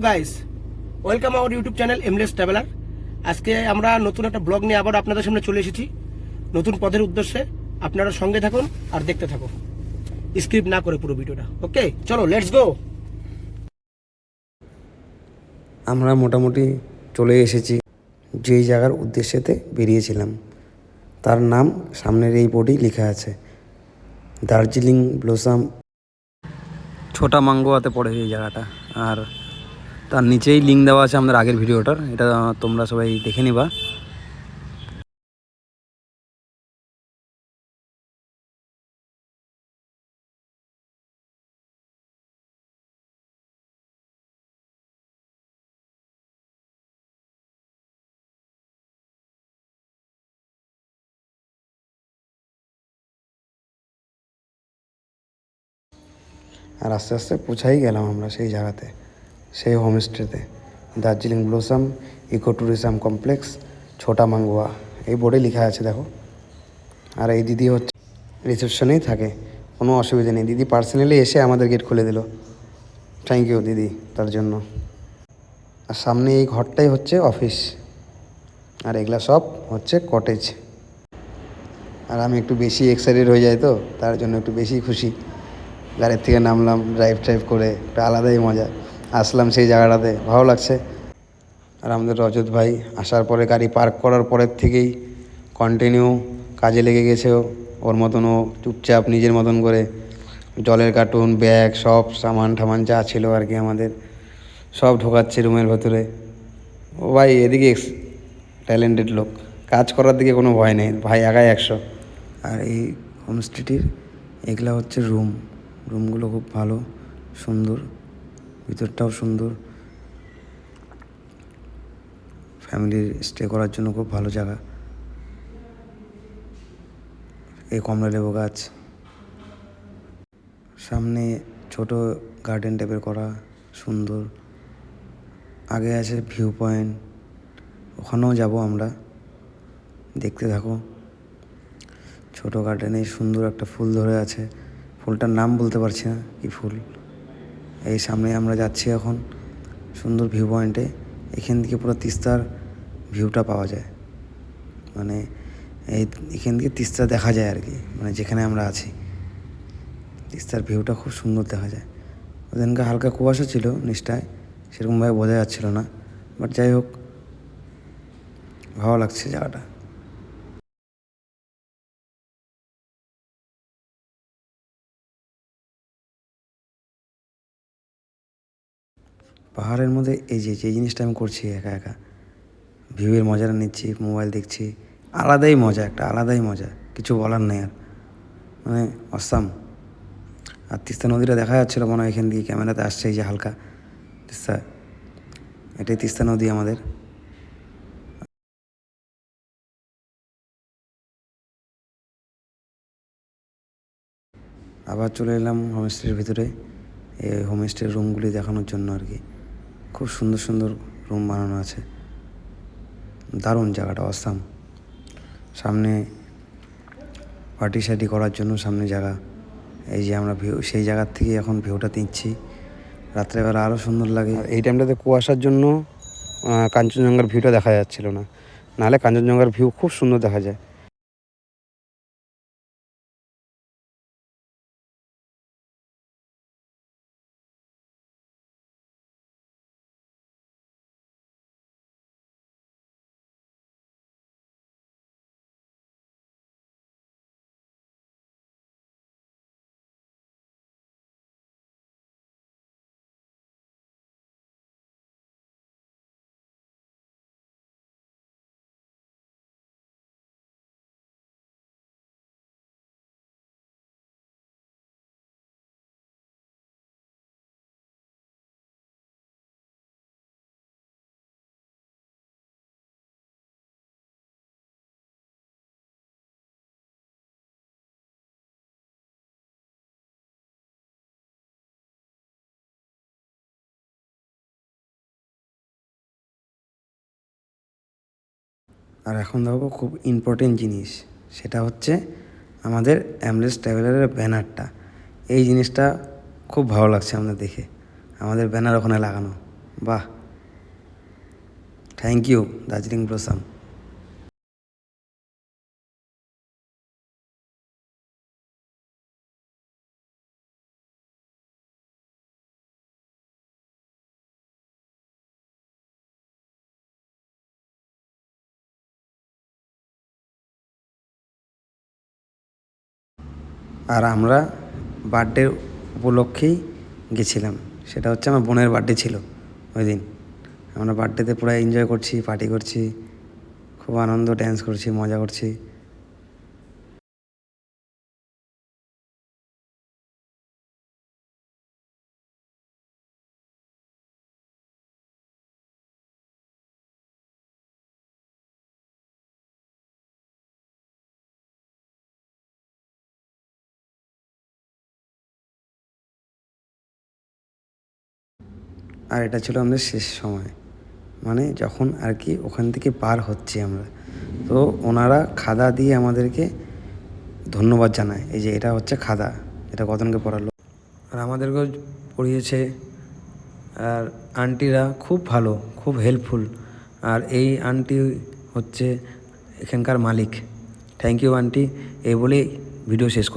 Guys, welcome our YouTube channel aimless traveller. আজকে আমরা নতুন একটা ব্লগ নিয়ে আবার আপনাদের সামনে চলে এসেছি নতুন পথের উদ্দেশ্যে। আপনারা সঙ্গে থাকুন আর দেখতে থাকুন, স্ক্রিপ্ট না করে পুরো ভিডিওটা। ওকে, চলো লেটস গো। আমরা মোটামুটি চলে এসেছি যেই জায়গার উদ্দেশ্যেতে বেরিয়েছিলাম, তার নাম সামনের এই বোর্ডেই লেখা আছে, দার্জিলিং ব্লসম। ছোটা মাঙ্গোয়াতে পড়ে এই জায়গাটা, আর তার নিচেই লিঙ্ক দেওয়া আছে আমাদের আগের ভিডিওটার। এটা তোমরা সবাই দেখে নিবা। আর আস্তে আস্তে পৌঁছাই গেলাম আমরা সেই জায়গাতে, সেই হোমস্টেতে, Darjeeling blossom eco tourism complex Chota Mangwa. এই বোর্ডে লেখা আছে দেখো। আর এই দিদি হচ্ছে রিসেপশনেই থাকে, কোনো অসুবিধা নেই। দিদি পার্সোনালি এসে আমাদের গেট খুলে দিল। থ্যাংক ইউ দিদি তার জন্য। আর সামনে এই ঘরটাই হচ্ছে অফিস, আর এগুলা সব হচ্ছে কটেজ। আর আমি একটু বেশি এক্সাইটেড হয়ে যাই, তো তার জন্য একটু বেশি খুশি। গাড়ির থেকে নামলাম, ড্রাইভ করে একটা আলাদাই মজা। আসলাম সেই জায়গাটাতে, ভালো লাগছে। আর আমাদের রজত ভাই আসার পরে, গাড়ি পার্ক করার পরের থেকেই কন্টিনিউ কাজে লেগে গেছে। ওর মতন ও চুপচাপ নিজের মতন করে জলের কার্টুন, ব্যাগ, সব সামান ঠামান যা ছিল আর কি আমাদের, সব ঢোকাচ্ছে রুমের ভেতরে। ও ভাই এদিকে ট্যালেন্টেড লোক, কাজ করার দিকে কোনো ভয় নেই ভাই, একাই 100। আর এই হোমস্টেটির এগুলা হচ্ছে রুমগুলো খুব ভালো, সুন্দর, ভিতরটাও সুন্দর। ফ্যামিলির স্টে করার জন্য খুব ভালো জায়গা। এই কমলা লেবু গাছ, সামনে ছোট গার্ডেন টাইপের করা, সুন্দর। আগে আছে ভিউ পয়েন্ট, ওখানেও যাব আমরা, দেখতে থাকো। ছোট গার্ডেনে সুন্দর একটা ফুল ধরে আছে, ফুলটার নাম বলতে পারছি না কি ফুল। এই সামনে আমরা যাচ্ছি এখন সুন্দর ভিউ পয়েন্টে। এখান থেকে পুরো তিস্তার ভিউটা পাওয়া যায়, মানে এখান থেকে তিস্তা দেখা যায় আর কি, মানে যেখানে আমরা আছি তিস্তার ভিউটা খুব সুন্দর দেখা যায়। ওদিনকে হালকা কুয়াশা ছিল নিচটায়, সেরকমভাবে বোঝা যাচ্ছিল না, বাট যাই হোক ভালো লাগছে জায়গাটা। পাহাড়ের মধ্যে এই যে জিনিসটা আমি করছি একা একা, ভিউয়ের মজাটা নিচ্ছি, মোবাইল দেখছি, আলাদাই মজা, একটা আলাদাই মজা, কিছু বলার নেই আর, মানে অসাম। আর তিস্তা নদীটা দেখা যাচ্ছিলো মনে হয় এখান দিয়ে, ক্যামেরাতে আসছে এই যে হালকা তিস্তা, এটাই তিস্তা নদী আমাদের। আবার চলে এলাম হোমস্টের ভিতরে, এই হোমস্টের রুমগুলি দেখানোর জন্য আর কি। খুব সুন্দর সুন্দর রুম বানানো আছে, দারুণ জায়গাটা, অসাম। সামনে পার্টি সার্টি করার জন্য সামনে জায়গা। এই যে আমরা ভিউ, সেই জায়গার থেকে এখন ভিউটা নিচ্ছি, রাত্রেবেলা আরও সুন্দর লাগে। এই টাইমটাতে কুয়াশার জন্য কাঞ্চনজঙ্ঘার ভিউটা দেখা যাচ্ছিল না, নাহলে কাঞ্চনজঙ্ঘার ভিউ খুব সুন্দর দেখা যায়। আর এখন দেখো খুব ইম্পর্টেন্ট জিনিস, সেটা হচ্ছে আমাদের এমলেস ট্রাভেলারের ব্যানারটা। এই জিনিসটা খুব ভালো লাগছে আমাদের দেখে, আমাদের ব্যানার ওখানে লাগানো, বাহ, থ্যাংক ইউ দার্জিলিং ব্লসম। আর আমরা বার্থডে উপলক্ষেই গেছিলাম, সেটা হচ্ছে আমার বোনের বার্থডে ছিল ওই দিন। আমরা বার্থডেতে পুরো এনজয় করছি, পার্টি করছি, খুব আনন্দ, ড্যান্স করছি, মজা করছি। আর এটা ছিল আমাদের শেষ সময়, মানে যখন আর কি ওখান থেকে পার হচ্ছি আমরা, তো ওনারা খাদা দিয়ে আমাদেরকে ধন্যবাদ জানায়। এই যে এটা হচ্ছে খাদা, এটা কতনকে পড়ালো আর আমাদেরকেও পড়িয়েছে। আর আন্টিরা খুব ভালো, খুব হেল্পফুল। আর এই আন্টি হচ্ছে এখানকার মালিক। থ্যাংক ইউ আন্টি, এই বলেই ভিডিও শেষ কর।